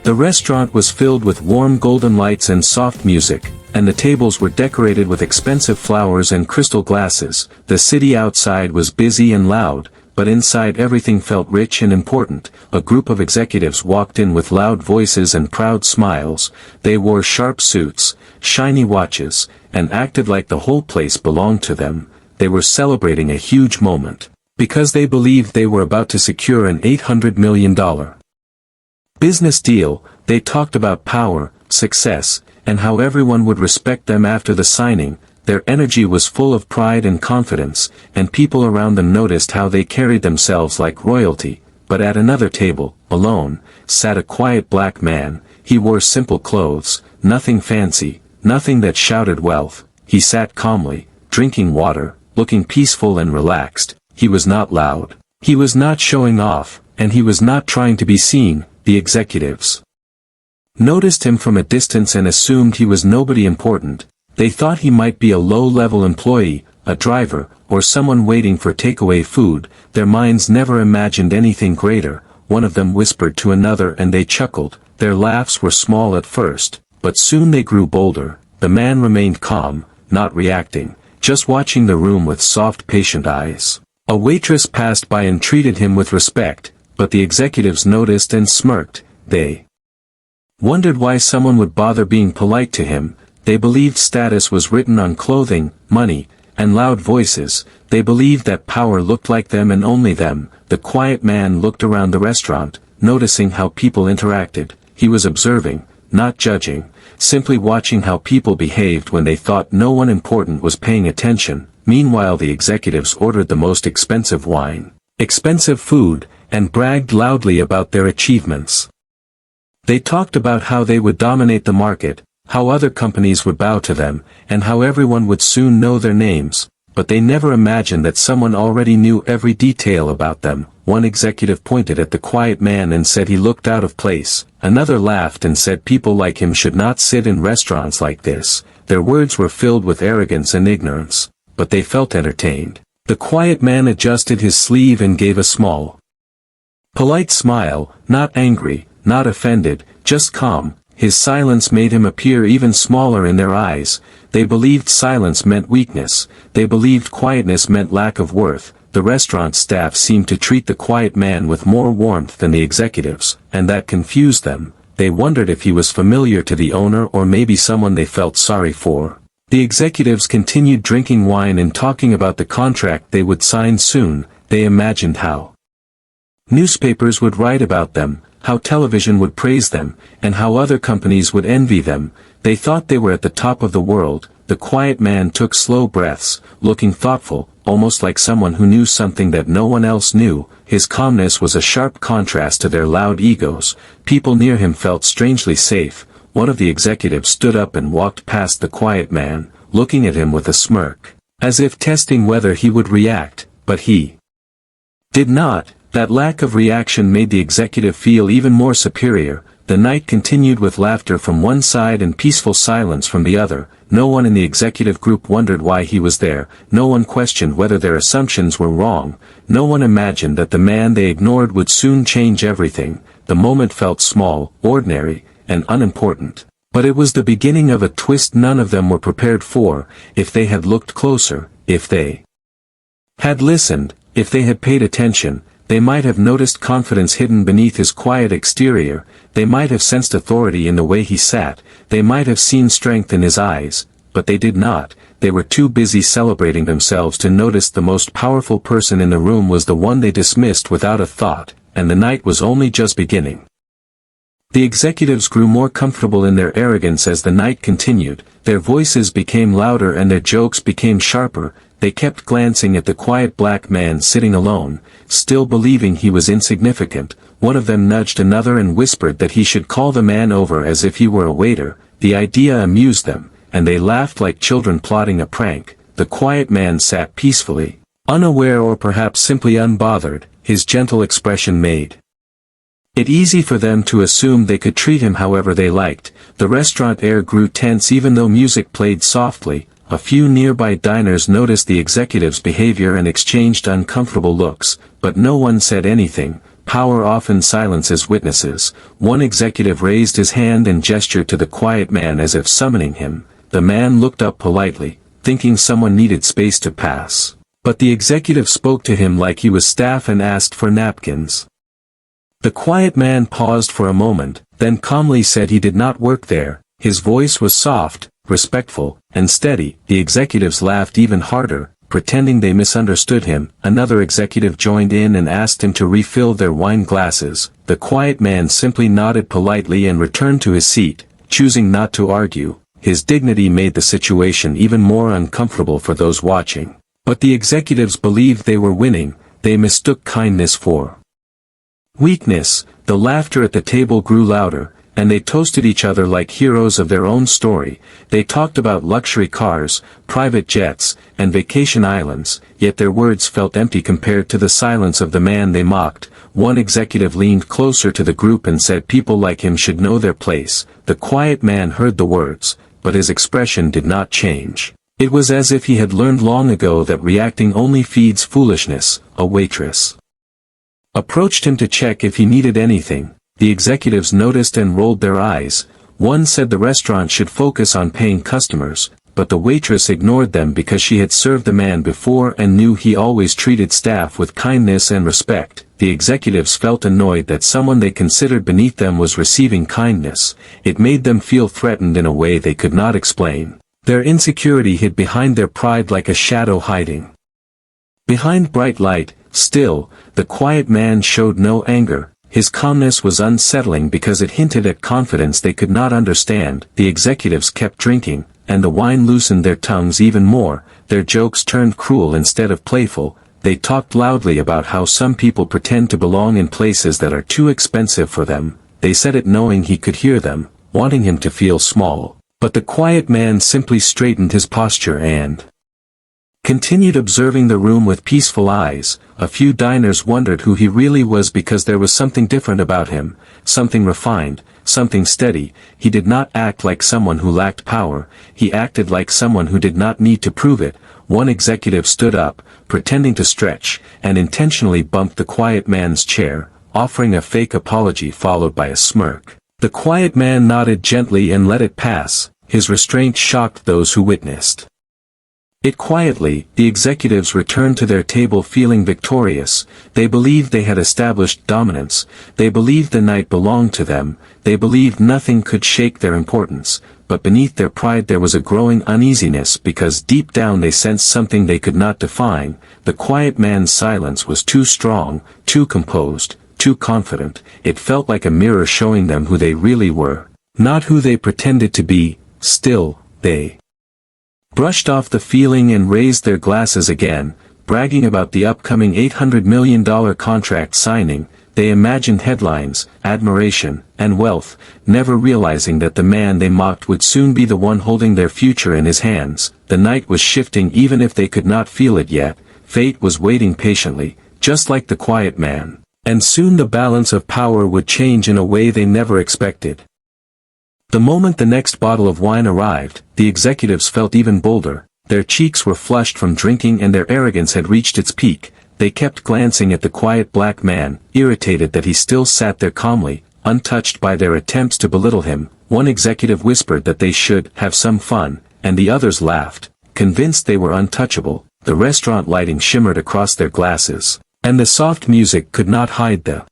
The restaurant was filled with warm golden lights and soft music, and the tables were decorated with expensive flowers and crystal glasses. The city outside was busy and loud, but inside everything felt rich and important. A group of executives walked in with loud voices and proud smiles. They wore sharp suits, shiny watches, and acted like the whole place belonged to them. They were celebrating a huge moment, because they believed they were about to secure an $800 million business deal. They talked about power, success, and how everyone would respect them after the signing. Their energy was full of pride and confidence, and people around them noticed how they carried themselves like royalty. But at another table, alone, sat a quiet black man. He wore simple clothes, nothing fancy, nothing that shouted wealth. He sat calmly, drinking water, looking peaceful and relaxed. He was not loud. He was not showing off, and he was not trying to be seen. The executives noticed him from a distance and assumed he was nobody important. They thought he might be a low-level employee, a driver, or someone waiting for takeaway food. Their minds never imagined anything greater. One of them whispered to another and they chuckled. Their laughs were small at first, but soon they grew bolder. The man remained calm, not reacting, just watching the room with soft, patient eyes. A waitress passed by and treated him with respect, but the executives noticed and smirked. They wondered why someone would bother being polite to him. They believed status was written on clothing, money, and loud voices. They believed that power looked like them and only them. The quiet man looked around the restaurant, noticing how people interacted. He was observing, not judging, simply watching how people behaved when they thought no one important was paying attention. Meanwhile, the executives ordered the most expensive wine, expensive food, and bragged loudly about their achievements. They talked about how they would dominate the market, how other companies would bow to them, and how everyone would soon know their names, but they never imagined that someone already knew every detail about them. One executive pointed at the quiet man and said he looked out of place. Another laughed and said people like him should not sit in restaurants like this. Their words were filled with arrogance and ignorance, but they felt entertained. The quiet man adjusted his sleeve and gave a small, polite smile, not angry, not offended, just calm. His silence made him appear even smaller in their eyes. They believed silence meant weakness. They believed quietness meant lack of worth. The restaurant staff seemed to treat the quiet man with more warmth than the executives, and that confused them. They wondered if he was familiar to the owner or maybe someone they felt sorry for. The executives continued drinking wine and talking about the contract they would sign soon. They imagined how newspapers would write about them, how television would praise them, and how other companies would envy them. They thought they were at the top of the world. The quiet man took slow breaths, looking thoughtful, almost like someone who knew something that no one else knew. His calmness was a sharp contrast to their loud egos. People near him felt strangely safe. One of the executives stood up and walked past the quiet man, looking at him with a smirk, as if testing whether he would react, but he did not. That lack of reaction made the executive feel even more superior. The night continued with laughter from one side and peaceful silence from the other. No one in the executive group wondered why he was there. No one questioned whether their assumptions were wrong. No one imagined that the man they ignored would soon change everything. The moment felt small, ordinary, and unimportant. But it was the beginning of a twist none of them were prepared for. If they had looked closer, if they had listened, if they had paid attention, they might have noticed confidence hidden beneath his quiet exterior. They might have sensed authority in the way he sat. They might have seen strength in his eyes, but they did not. They were too busy celebrating themselves to notice the most powerful person in the room was the one they dismissed without a thought, and the night was only just beginning. The executives grew more comfortable in their arrogance as the night continued. Their voices became louder and their jokes became sharper. They kept glancing at the quiet black man sitting alone, still believing he was insignificant. One of them nudged another and whispered that he should call the man over as if he were a waiter. The idea amused them, and they laughed like children plotting a prank. The quiet man sat peacefully, unaware or perhaps simply unbothered. His gentle expression made it easy for them to assume they could treat him however they liked. The restaurant air grew tense even though music played softly. A few nearby diners noticed the executive's behavior and exchanged uncomfortable looks, but no one said anything. Power often silences witnesses. One executive raised his hand and gestured to the quiet man as if summoning him. The man looked up politely, thinking someone needed space to pass. But the executive spoke to him like he was staff and asked for napkins. The quiet man paused for a moment, then calmly said he did not work there. His voice was soft, respectful, and steady. The executives laughed even harder, pretending they misunderstood him. Another executive joined in and asked him to refill their wine glasses. The quiet man simply nodded politely and returned to his seat, choosing not to argue. His dignity made the situation even more uncomfortable for those watching. But the executives believed they were winning. They mistook kindness for weakness. The laughter at the table grew louder, and they toasted each other like heroes of their own story. They talked about luxury cars, private jets, and vacation islands, yet their words felt empty compared to the silence of the man they mocked. One executive leaned closer to the group and said people like him should know their place. The quiet man heard the words, but his expression did not change. It was as if he had learned long ago that reacting only feeds foolishness. A waitress approached him to check if he needed anything. The executives noticed and rolled their eyes. One said the restaurant should focus on paying customers, but the waitress ignored them because she had served the man before and knew he always treated staff with kindness and respect. The executives felt annoyed that someone they considered beneath them was receiving kindness. It made them feel threatened in a way they could not explain. Their insecurity hid behind their pride like a shadow hiding behind bright light. Still, the quiet man showed no anger. His calmness was unsettling because it hinted at confidence they could not understand. The executives kept drinking, and the wine loosened their tongues even more. Their jokes turned cruel instead of playful. They talked loudly about how some people pretend to belong in places that are too expensive for them. They said it knowing he could hear them, wanting him to feel small. But the quiet man simply straightened his posture and continued observing the room with peaceful eyes. A few diners wondered who he really was because there was something different about him, something refined, something steady. He did not act like someone who lacked power, he acted like someone who did not need to prove it. One executive stood up, pretending to stretch, and intentionally bumped the quiet man's chair, offering a fake apology followed by a smirk. The quiet man nodded gently and let it pass. His restraint shocked those who witnessed it quietly. The executives returned to their table feeling victorious. They believed they had established dominance. They believed the night belonged to them. They believed nothing could shake their importance. But beneath their pride there was a growing uneasiness because deep down they sensed something they could not define. The quiet man's silence was too strong, too composed, too confident. It felt like a mirror showing them who they really were, not who they pretended to be. Still, they brushed off the feeling and raised their glasses again, bragging about the upcoming $800 million contract signing. They imagined headlines, admiration, and wealth, never realizing that the man they mocked would soon be the one holding their future in his hands. The night was shifting even if they could not feel it yet. Fate was waiting patiently, just like the quiet man. And soon the balance of power would change in a way they never expected. The moment the next bottle of wine arrived, the executives felt even bolder. Their cheeks were flushed from drinking and their arrogance had reached its peak. They kept glancing at the quiet black man, irritated that he still sat there calmly, untouched by their attempts to belittle him. One executive whispered that they should have some fun, and the others laughed, convinced they were untouchable. The restaurant lighting shimmered across their glasses, and the soft music could not hide the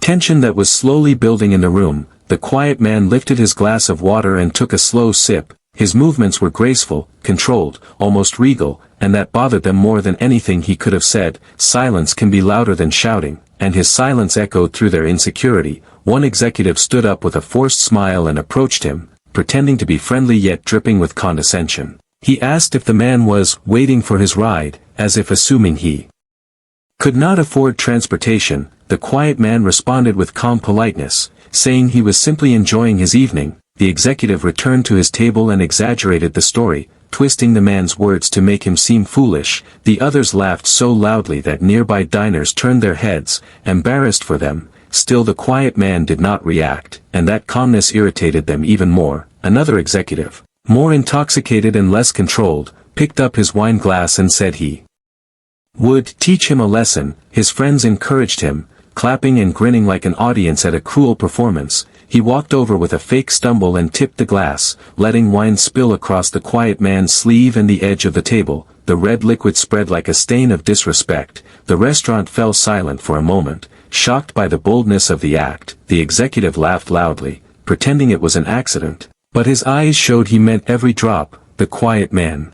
tension that was slowly building in the room. The quiet man lifted his glass of water and took a slow sip. His movements were graceful, controlled, almost regal, and that bothered them more than anything he could have said. Silence can be louder than shouting, and his silence echoed through their insecurity. One executive stood up with a forced smile and approached him, pretending to be friendly yet dripping with condescension. He asked if the man was waiting for his ride, as if assuming he could not afford transportation. The quiet man responded with calm politeness, saying he was simply enjoying his evening. The executive returned to his table and exaggerated the story, twisting the man's words to make him seem foolish. The others laughed so loudly that nearby diners turned their heads, embarrassed for them. Still the quiet man did not react, and that calmness irritated them even more. Another executive, more intoxicated and less controlled, picked up his wine glass and said he would teach him a lesson. His friends encouraged him, clapping and grinning like an audience at a cruel performance. He walked over with a fake stumble and tipped the glass, letting wine spill across the quiet man's sleeve and the edge of the table. The red liquid spread like a stain of disrespect. The restaurant fell silent for a moment, shocked by the boldness of the act. The executive laughed loudly, pretending it was an accident, but his eyes showed he meant every drop. The quiet man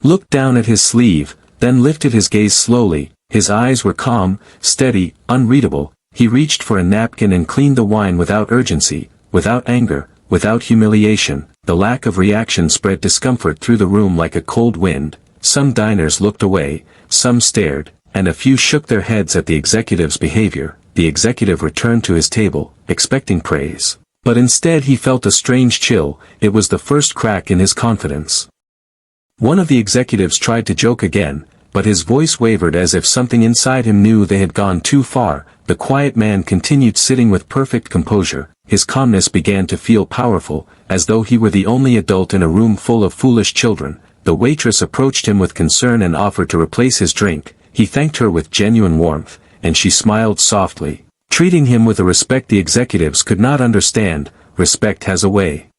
looked down at his sleeve, then lifted his gaze slowly. His eyes were calm, steady, unreadable. He reached for a napkin and cleaned the wine without urgency, without anger, without humiliation. The lack of reaction spread discomfort through the room like a cold wind. Some diners looked away, some stared, and a few shook their heads at the executive's behavior. The executive returned to his table, expecting praise. But instead he felt a strange chill. It was the first crack in his confidence. One of the executives tried to joke again, but his voice wavered as if something inside him knew they had gone too far. The quiet man continued sitting with perfect composure. His calmness began to feel powerful, as though he were the only adult in a room full of foolish children. The waitress approached him with concern and offered to replace his drink. He thanked her with genuine warmth, and she smiled softly, treating him with a respect the executives could not understand. Respect has a way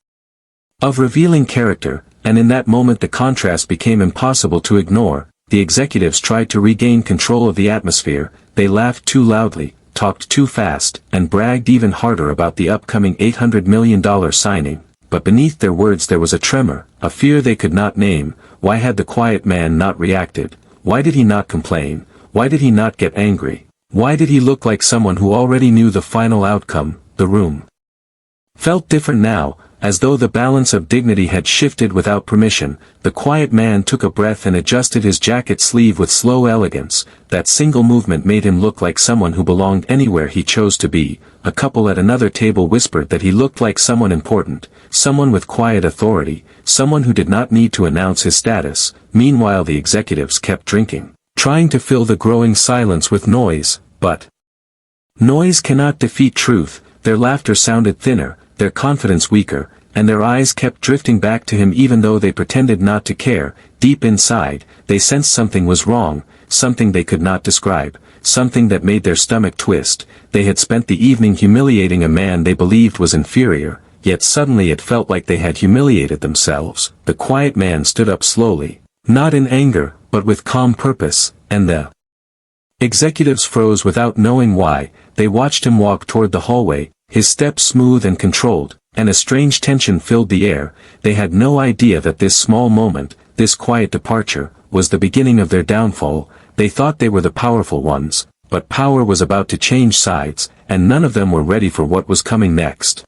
of revealing character, and in that moment the contrast became impossible to ignore. The executives tried to regain control of the atmosphere. They laughed too loudly, talked too fast, and bragged even harder about the upcoming $800 million signing. But beneath their words there was a tremor, a fear they could not name. Why had the quiet man not reacted? Why did he not complain? Why did he not get angry? Why did he look like someone who already knew the final outcome? The room felt different now, as though the balance of dignity had shifted without permission. The quiet man took a breath and adjusted his jacket sleeve with slow elegance. That single movement made him look like someone who belonged anywhere he chose to be. A couple at another table whispered that he looked like someone important, someone with quiet authority, someone who did not need to announce his status. Meanwhile the executives kept drinking, trying to fill the growing silence with noise, but noise cannot defeat truth. Their laughter sounded thinner, their confidence weaker, and their eyes kept drifting back to him even though they pretended not to care. Deep inside, they sensed something was wrong, something they could not describe, something that made their stomach twist. They had spent the evening humiliating a man they believed was inferior, yet suddenly it felt like they had humiliated themselves. The quiet man stood up slowly, not in anger, but with calm purpose, and the executives froze without knowing why. They watched him walk toward the hallway, his steps smooth and controlled, and a strange tension filled the air. They had no idea that this small moment, this quiet departure, was the beginning of their downfall. They thought they were the powerful ones, but power was about to change sides, and none of them were ready for what was coming next.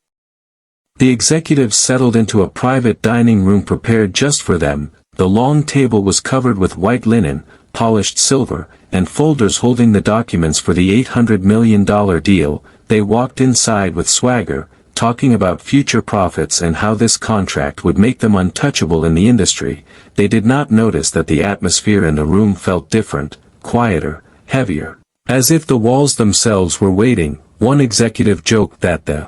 The executives settled into a private dining room prepared just for them. The long table was covered with white linen, polished silver, and folders holding the documents for the $800 million deal. They walked inside with swagger, talking about future profits and how this contract would make them untouchable in the industry. They did not notice that the atmosphere in the room felt different, quieter, heavier, as if the walls themselves were waiting. One executive joked that the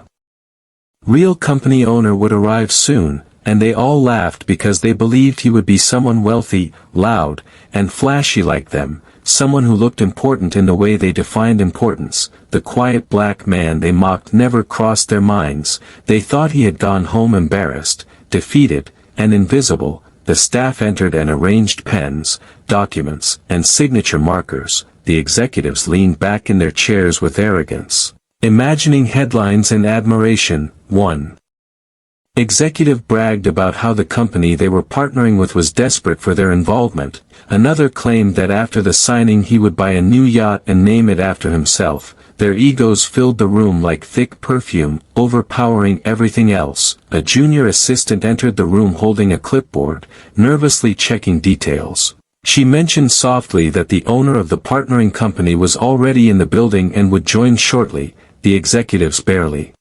real company owner would arrive soon, and they all laughed because they believed he would be someone wealthy, loud, and flashy like them, someone who looked important in the way they defined importance. The quiet black man they mocked never crossed their minds. They thought he had gone home embarrassed, defeated, and invisible. The staff entered and arranged pens, documents, and signature markers. The executives leaned back in their chairs with arrogance, imagining headlines and admiration. One executive bragged about how the company they were partnering with was desperate for their involvement. Another claimed that after the signing he would buy a new yacht and name it after himself. Their egos filled the room like thick perfume, overpowering everything else. A junior assistant entered the room holding a clipboard, nervously checking details. She mentioned softly that the owner of the partnering company was already in the building and would join shortly. The executives barely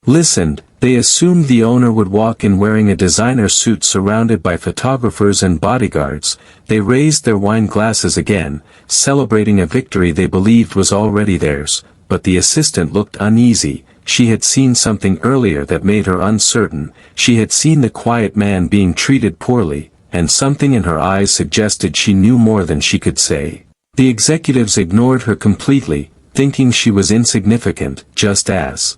listened. They assumed the owner would walk in wearing a designer suit surrounded by photographers and bodyguards. They raised their wine glasses again, celebrating a victory they believed was already theirs. But the assistant looked uneasy. She had seen something earlier that made her uncertain. She had seen the quiet man being treated poorly, and something in her eyes suggested she knew more than she could say. The executives ignored her completely. thinking she was insignificant, just as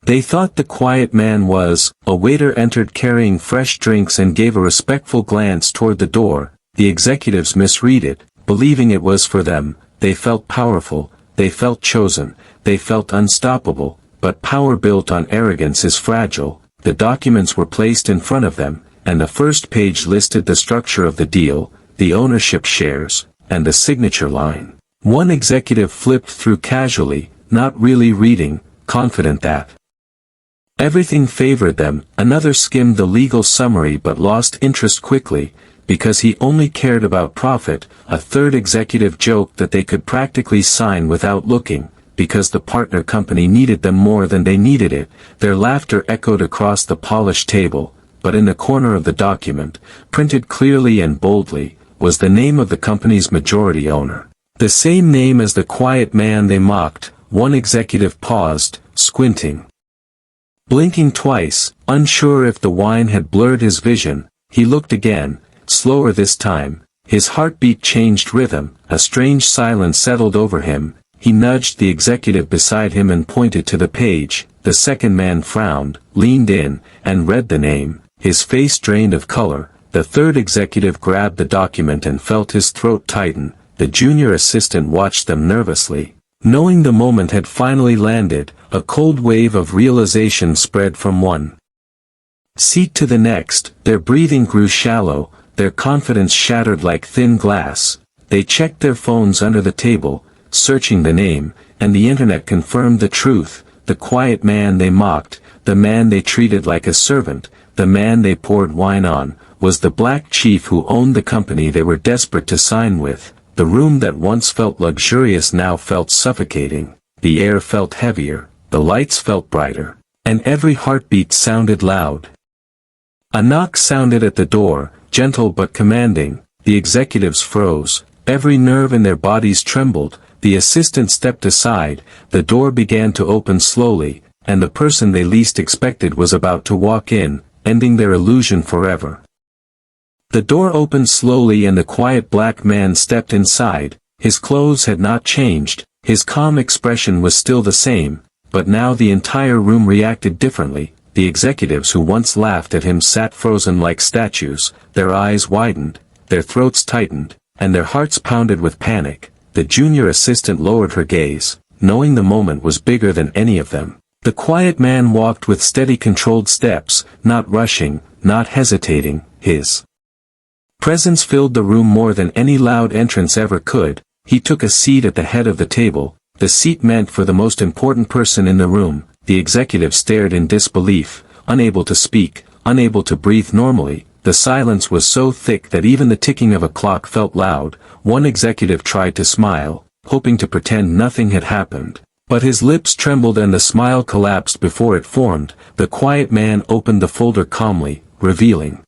they thought the quiet man was. A waiter entered carrying fresh drinks and gave a respectful glance toward the door. The executives misread it, believing it was for them. They felt powerful, they felt chosen, they felt unstoppable, but power built on arrogance is fragile. The documents were placed in front of them, and the first page listed the structure of the deal, the ownership shares, and the signature line. One executive flipped through casually, not really reading, confident that everything favored them. Another skimmed the legal summary but lost interest quickly, because he only cared about profit. A third executive joked that they could practically sign without looking, because the partner company needed them more than they needed it. Their laughter echoed across the polished table, but in the corner of the document, printed clearly and boldly, was the name of the company's majority owner. The same name as the quiet man they mocked. One executive paused, squinting, blinking twice, unsure if the wine had blurred his vision. He looked again, slower this time. His heartbeat changed rhythm. A strange silence settled over him. He nudged the executive beside him and pointed to the page. The second man frowned, leaned in, and read the name. His face drained of color. The third executive grabbed the document and felt his throat tighten. The junior assistant watched them nervously. Knowing the moment had finally landed, a cold wave of realization spread from one seat to the next. Their breathing grew shallow, their confidence shattered like thin glass. They checked their phones under the table, searching the name, and the internet confirmed the truth. The quiet man they mocked, the man they treated like a servant, the man they poured wine on, was the black chief who owned the company they were desperate to sign with. The room that once felt luxurious now felt suffocating. The air felt heavier, the lights felt brighter, and every heartbeat sounded loud. A knock sounded at the door, gentle but commanding. The executives froze. Every nerve in their bodies trembled. The assistant stepped aside. The door began to open slowly, and the person they least expected was about to walk in, ending their illusion forever. The door opened slowly and the quiet black man stepped inside. His clothes had not changed, his calm expression was still the same, but now the entire room reacted differently. The executives who once laughed at him sat frozen like statues, their eyes widened, their throats tightened, and their hearts pounded with panic. The junior assistant lowered her gaze, knowing the moment was bigger than any of them. The quiet man walked with steady controlled steps, not rushing, not hesitating. His presence filled the room more than any loud entrance ever could. He took a seat at the head of the table, the seat meant for the most important person in the room. The executive stared in disbelief, unable to speak, unable to breathe normally. The silence was so thick that even the ticking of a clock felt loud. One executive tried to smile, hoping to pretend nothing had happened, but his lips trembled and the smile collapsed before it formed. The quiet man opened the folder calmly, revealing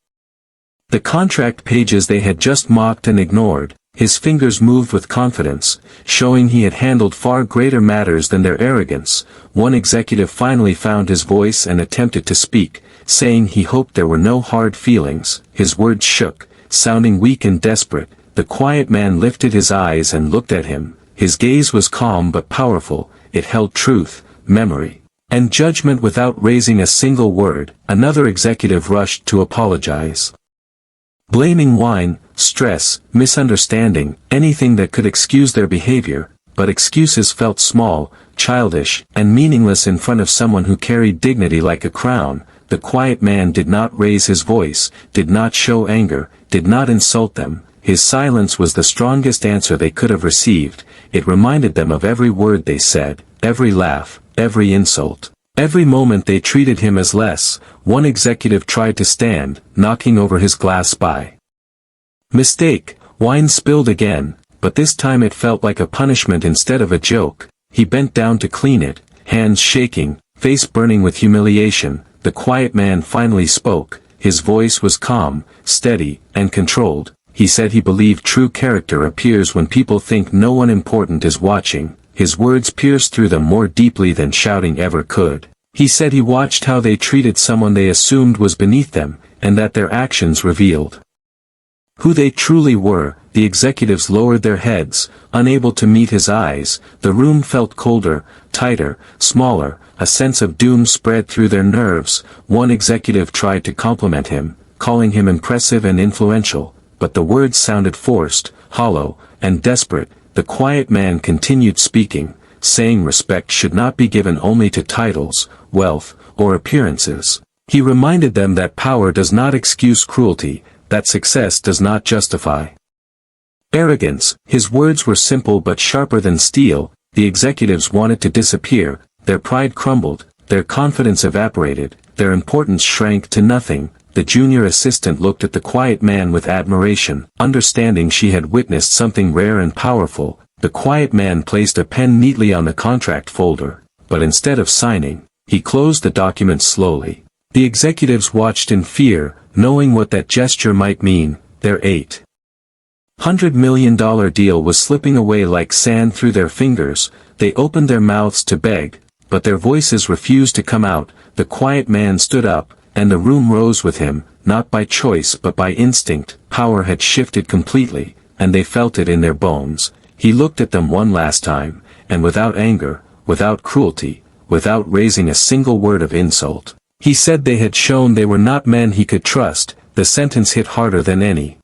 the contract pages they had just mocked and ignored. His fingers moved with confidence, showing he had handled far greater matters than their arrogance. One executive finally found his voice and attempted to speak, saying he hoped there were no hard feelings. His words shook, sounding weak and desperate. The quiet man lifted his eyes and looked at him. His gaze was calm but powerful. It held truth, memory, and judgment without raising a single word. Another executive rushed to apologize, blaming wine, stress, misunderstanding, anything that could excuse their behavior, but excuses felt small, childish, and meaningless in front of someone who carried dignity like a crown. The quiet man did not raise his voice, did not show anger, did not insult them. His silence was the strongest answer they could have received. It reminded them of every word they said, every laugh, every insult. Every moment they treated him as less. One executive tried to stand, knocking over his glass by mistake. Wine spilled again, but this time it felt like a punishment instead of a joke. He bent down to clean it, hands shaking, face burning with humiliation. The quiet man finally spoke. His voice was calm, steady, and controlled. He said he believed true character appears when people think no one important is watching. His words pierced through them more deeply than shouting ever could. He said he watched how they treated someone they assumed was beneath them, and that their actions revealed who they truly were. The executives lowered their heads, unable to meet his eyes. The room felt colder, tighter, smaller. A sense of doom spread through their nerves. One executive tried to compliment him, calling him impressive and influential, but the words sounded forced, hollow, and desperate. The quiet man continued speaking, saying respect should not be given only to titles, wealth, or appearances. He reminded them that power does not excuse cruelty, that success does not justify arrogance. His words were simple but sharper than steel. The executives wanted to disappear, their pride crumbled, their confidence evaporated, their importance shrank to nothing. The junior assistant looked at the quiet man with admiration, understanding she had witnessed something rare and powerful. The quiet man placed a pen neatly on the contract folder, but instead of signing, he closed the document slowly. The executives watched in fear, knowing what that gesture might mean. Their $800 million deal was slipping away like sand through their fingers. They opened their mouths to beg, but their voices refused to come out. The quiet man stood up, and the room rose with him, not by choice but by instinct. Power had shifted completely, and they felt it in their bones. He looked at them one last time, and without anger, without cruelty, without raising a single word of insult, he said they had shown they were not men he could trust. The sentence hit harder than any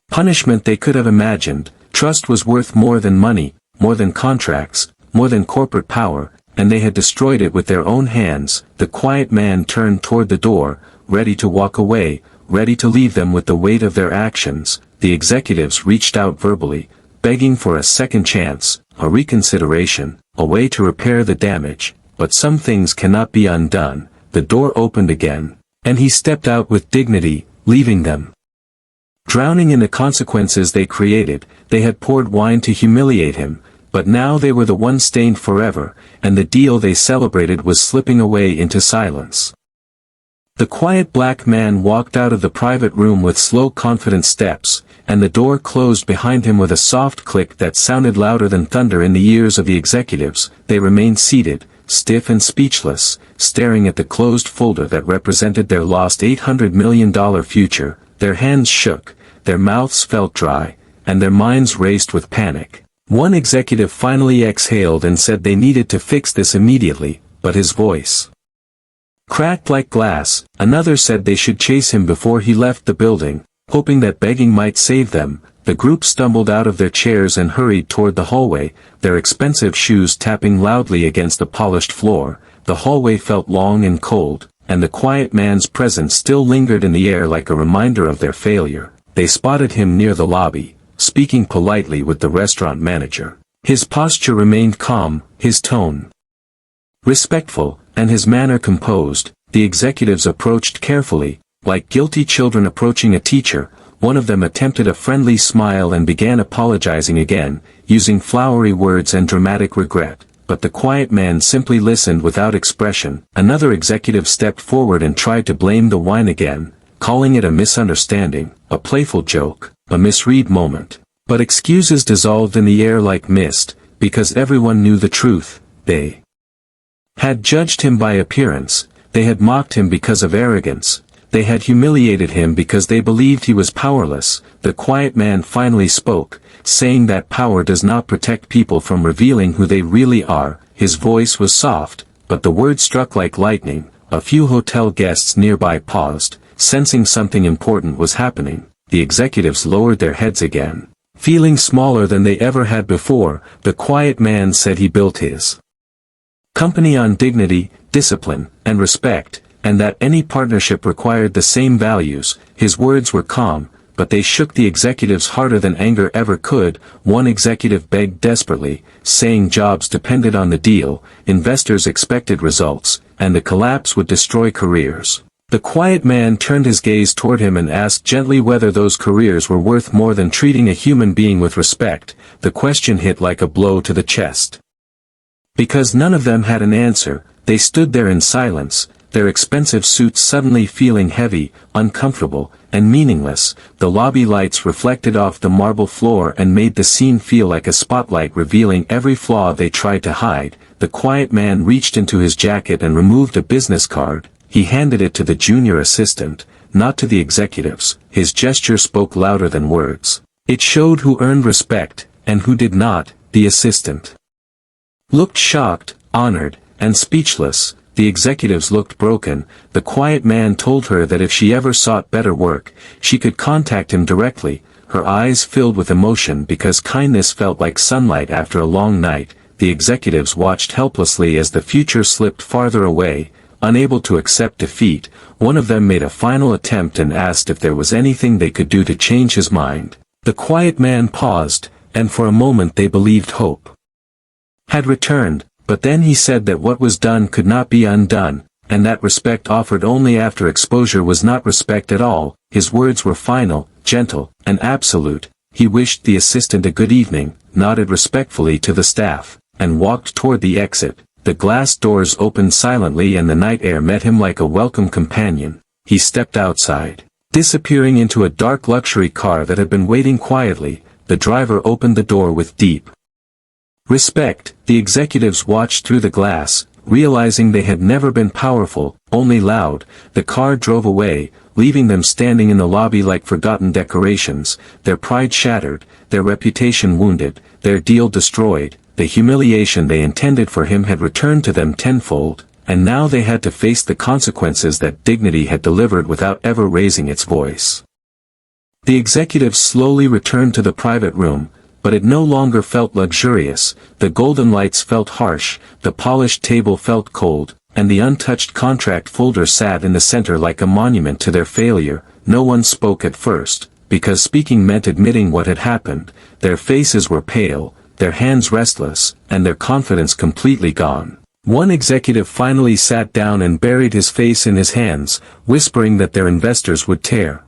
punishment they could have imagined. Trust was worth more than money, more than contracts, more than corporate power, and they had destroyed it with their own hands. The quiet man turned toward the door, ready to walk away, ready to leave them with the weight of their actions. The executives reached out verbally, begging for a second chance, a reconsideration, a way to repair the damage. But some things cannot be undone. The door opened again, and he stepped out with dignity, leaving them drowning in the consequences they created. They had poured wine to humiliate him, but now they were the ones stained forever, and the deal they celebrated was slipping away into silence. The quiet black man walked out of the private room with slow confident steps, and the door closed behind him with a soft click that sounded louder than thunder in the ears of the executives. They remained seated, stiff and speechless, staring at the closed folder that represented their lost $800 million future. Their hands shook, their mouths felt dry, and their minds raced with panic. One executive finally exhaled and said they needed to fix this immediately, but his voice cracked like glass. Another said they should chase him before he left the building, hoping that begging might save them. The group stumbled out of their chairs and hurried toward the hallway, their expensive shoes tapping loudly against the polished floor. The hallway felt long and cold, and the quiet man's presence still lingered in the air like a reminder of their failure. They spotted him near the lobby, speaking politely with the restaurant manager. His posture remained calm, his tone respectful, and his manner composed. The executives approached carefully, like guilty children approaching a teacher. One of them attempted a friendly smile and began apologizing again, using flowery words and dramatic regret. But the quiet man simply listened without expression. Another executive stepped forward and tried to blame the wine again, calling it a misunderstanding, a playful joke, a misread moment. But excuses dissolved in the air like mist, because everyone knew the truth. They had judged him by appearance, they had mocked him because of arrogance, they had humiliated him because they believed he was powerless. The quiet man finally spoke, saying that power does not protect people from revealing who they really are. His voice was soft, but the words struck like lightning. A few hotel guests nearby paused, sensing something important was happening. The executives lowered their heads again. Feeling smaller than they ever had before, the quiet man said he built his company on dignity, discipline, and respect, and that any partnership required the same values. His words were calm, but they shook the executives harder than anger ever could. One executive begged desperately, saying jobs depended on the deal, investors expected results, and the collapse would destroy careers. The quiet man turned his gaze toward him and asked gently whether those careers were worth more than treating a human being with respect. The question hit like a blow to the chest. Because none of them had an answer, they stood there in silence, their expensive suits suddenly feeling heavy, uncomfortable, and meaningless. The lobby lights reflected off the marble floor and made the scene feel like a spotlight revealing every flaw they tried to hide. The quiet man reached into his jacket and removed a business card. He handed it to the junior assistant. not to the executives. His gesture spoke louder than words. It showed who earned respect, and who did not. The assistant looked shocked, honored, and speechless. The executives looked broken. The quiet man told her that if she ever sought better work, she could contact him directly. Her eyes filled with emotion because kindness felt like sunlight after a long night. The executives watched helplessly as the future slipped farther away. Unable to accept defeat, one of them made a final attempt and asked if there was anything they could do to change his mind. The quiet man paused, and for a moment they believed hope had returned, but then he said that what was done could not be undone, and that respect offered only after exposure was not respect at all. His words were final, gentle, and absolute. He wished the assistant a good evening, nodded respectfully to the staff, and walked toward the exit. The glass doors opened silently and the night air met him like a welcome companion. He stepped outside, disappearing into a dark luxury car that had been waiting quietly. The driver opened the door with deep respect. The executives watched through the glass, realizing they had never been powerful, only loud. The car drove away, leaving them standing in the lobby like forgotten decorations, their pride shattered, their reputation wounded, their deal destroyed. The humiliation they intended for him had returned to them tenfold, and now they had to face the consequences that dignity had delivered without ever raising its voice. The executives slowly returned to the private room, but it no longer felt luxurious. The golden lights felt harsh, the polished table felt cold, and the untouched contract folder sat in the center like a monument to their failure. No one spoke at first, because speaking meant admitting what had happened. Their faces were pale, their hands restless, and their confidence completely gone. One executive finally sat down and buried his face in his hands, whispering that their investors would tear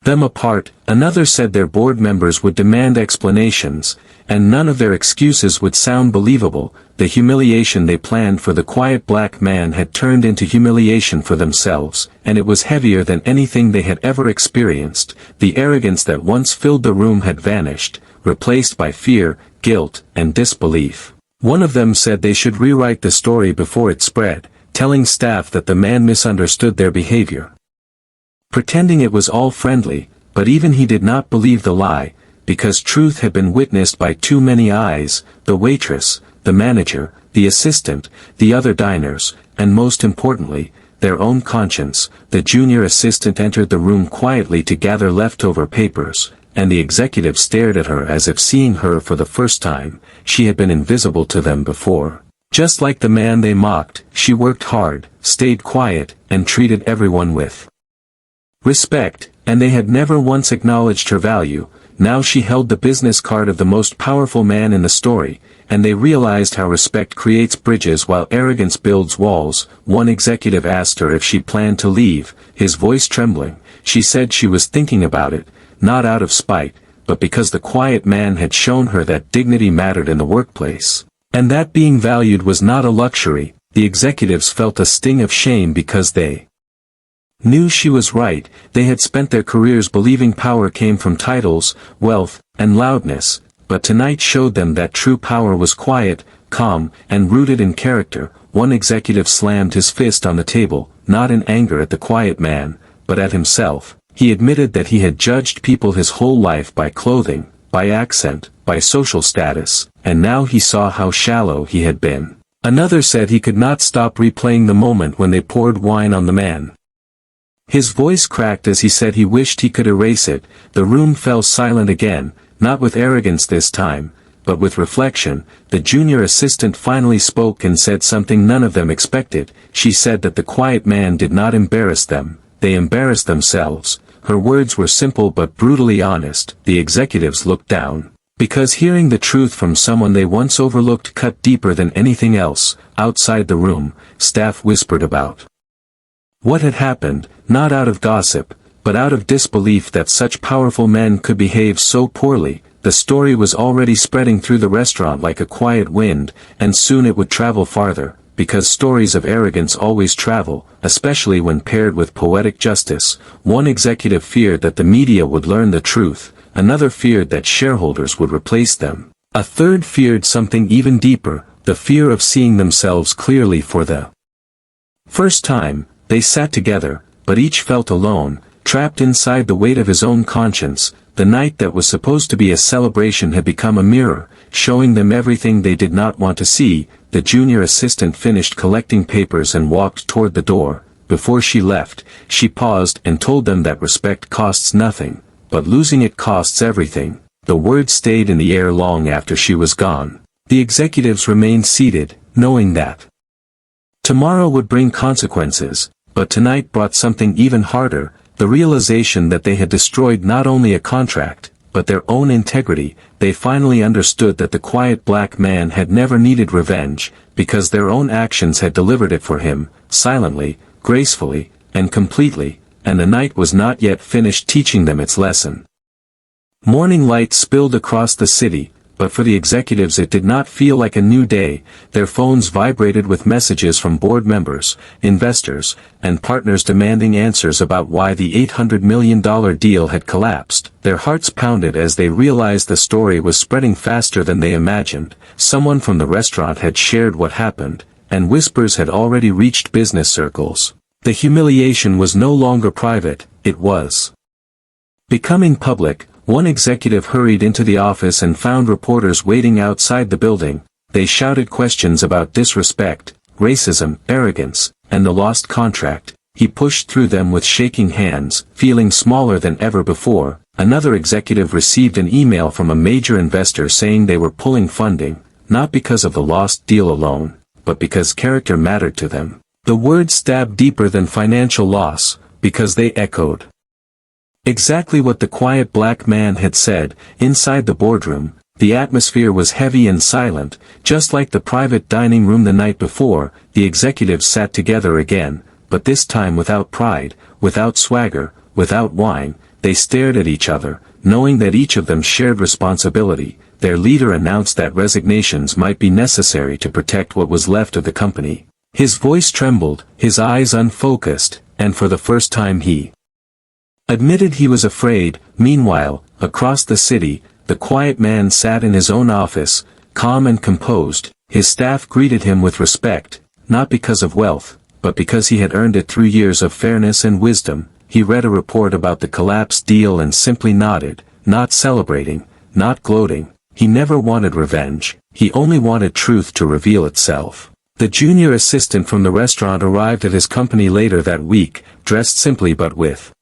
them apart. Another said their board members would demand explanations, and none of their excuses would sound believable. The humiliation they planned for the quiet black man had turned into humiliation for themselves, and it was heavier than anything they had ever experienced. The arrogance that once filled the room had vanished, replaced by fear, guilt, and disbelief. One of them said they should rewrite the story before it spread, telling staff that the man misunderstood their behavior, pretending it was all friendly. But even he did not believe the lie, because truth had been witnessed by too many eyes: the waitress, the manager, the assistant, the other diners, and most importantly, their own conscience. The junior assistant entered the room quietly to gather leftover papers, and the executive stared at her as if seeing her for the first time. She had been invisible to them before. Just like the man they mocked, she worked hard, stayed quiet, and treated everyone with respect, and they had never once acknowledged her value. Now she held the business card of the most powerful man in the story, and they realized how respect creates bridges while arrogance builds walls. One executive asked her if she planned to leave, his voice trembling. She said she was thinking about it, not out of spite, but because the quiet man had shown her that dignity mattered in the workplace, and that being valued was not a luxury. The executives felt a sting of shame because they knew she was right. They had spent their careers believing power came from titles, wealth, and loudness, but tonight showed them that true power was quiet, calm, and rooted in character. One executive slammed his fist on the table, not in anger at the quiet man, but at himself. He admitted that he had judged people his whole life by clothing, by accent, by social status, and now he saw how shallow he had been. Another said he could not stop replaying the moment when they poured wine on the man. His voice cracked as he said he wished he could erase it. The room fell silent again, not with arrogance this time, but with reflection. The junior assistant finally spoke and said something none of them expected. She said that the quiet man did not embarrass them, they embarrassed themselves. Her words were simple but brutally honest. The executives looked down, because hearing the truth from someone they once overlooked cut deeper than anything else. Outside the room, staff whispered about what had happened, not out of gossip, but out of disbelief that such powerful men could behave so poorly. The story was already spreading through the restaurant like a quiet wind, and soon it would travel farther, because stories of arrogance always travel, especially when paired with poetic justice. One executive feared that the media would learn the truth, another feared that shareholders would replace them. A third feared something even deeper, the fear of seeing themselves clearly for the first time. They sat together, but each felt alone, trapped inside the weight of his own conscience. The night that was supposed to be a celebration had become a mirror, showing them everything they did not want to see. The junior assistant finished collecting papers and walked toward the door. Before she left, she paused and told them that respect costs nothing, but losing it costs everything. The words stayed in the air long after she was gone. The executives remained seated, knowing that tomorrow would bring consequences, but tonight brought something even harder, the realization that they had destroyed not only a contract, but their own integrity. They finally understood that the quiet black man had never needed revenge, because their own actions had delivered it for him, silently, gracefully, and completely, and the night was not yet finished teaching them its lesson. Morning light spilled across the city, but for the executives it did not feel like a new day. Their phones vibrated with messages from board members, investors, and partners demanding answers about why the $800 million deal had collapsed. Their hearts pounded as they realized the story was spreading faster than they imagined. Someone from the restaurant had shared what happened, and whispers had already reached business circles. The humiliation was no longer private, it was becoming public. One executive hurried into the office and found reporters waiting outside the building. They shouted questions about disrespect, racism, arrogance, and the lost contract. He pushed through them with shaking hands, feeling smaller than ever before. Another executive received an email from a major investor saying they were pulling funding, not because of the lost deal alone, but because character mattered to them. The words stabbed deeper than financial loss, because they echoed exactly what the quiet black man had said. Inside the boardroom, the atmosphere was heavy and silent, just like the private dining room the night before. The executives sat together again, but this time without pride, without swagger, without wine. They stared at each other, knowing that each of them shared responsibility. Their leader announced that resignations might be necessary to protect what was left of the company. His voice trembled, his eyes unfocused, and for the first time he admitted he was afraid. Meanwhile, across the city, the quiet man sat in his own office, calm and composed. His staff greeted him with respect, not because of wealth, but because he had earned it through years of fairness and wisdom. He read a report about the collapsed deal and simply nodded, not celebrating, not gloating. He never wanted revenge, he only wanted truth to reveal itself. The junior assistant from the restaurant arrived at his company later that week, dressed simply but with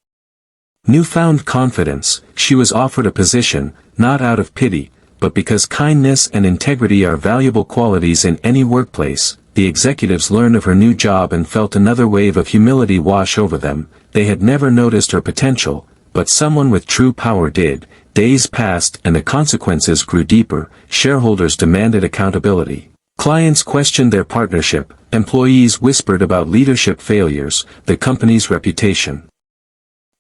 newfound confidence. She was offered a position, not out of pity, but because kindness and integrity are valuable qualities in any workplace. The executives learned of her new job and felt another wave of humility wash over them. They had never noticed her potential, but someone with true power did. Days passed and the consequences grew deeper. Shareholders demanded accountability. Clients questioned their partnership. Employees whispered about leadership failures. The company's reputation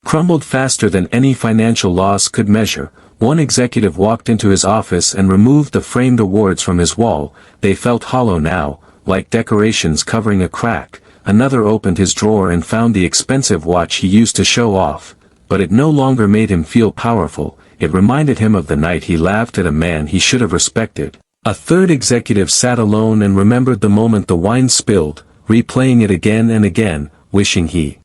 crumbled faster than any financial loss could measure. One executive walked into his office and removed the framed awards from his wall. They felt hollow now, like decorations covering a crack. Another opened his drawer and found the expensive watch he used to show off, but it no longer made him feel powerful. It reminded him of the night he laughed at a man he should have respected. A third executive sat alone and remembered the moment the wine spilled, replaying it again and again, wishing he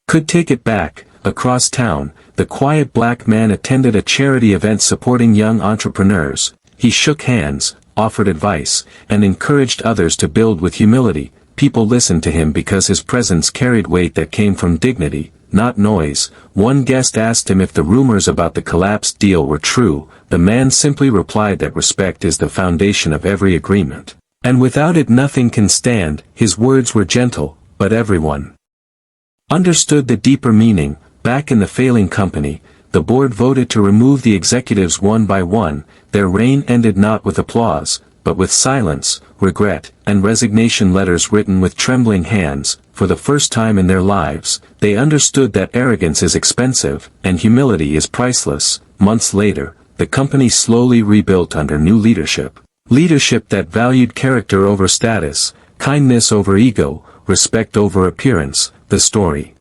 could take it back. Across town, the quiet black man attended a charity event supporting young entrepreneurs. He shook hands, offered advice, and encouraged others to build with humility. People listened to him because his presence carried weight that came from dignity, not noise. One guest asked him if the rumors about the collapsed deal were true. The man simply replied that respect is the foundation of every agreement, and without it nothing can stand. His words were gentle, but everyone understood the deeper meaning. Back in the failing company, the board voted to remove the executives one by one. Their reign ended not with applause, but with silence, regret, and resignation letters written with trembling hands. For the first time in their lives, they understood that arrogance is expensive, and humility is priceless. Months later, the company slowly rebuilt under new leadership. Leadership that valued character over status, kindness over ego, respect over appearance. The story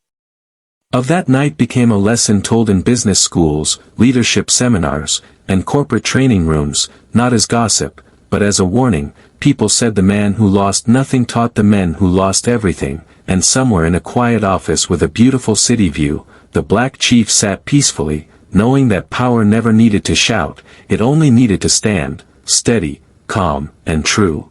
of that night became a lesson told in business schools, leadership seminars, and corporate training rooms, not as gossip, but as a warning. People said the man who lost nothing taught the men who lost everything. and somewhere in a quiet office with a beautiful city view, the Black Chief sat peacefully, knowing that power never needed to shout, it only needed to stand, steady, calm, and true.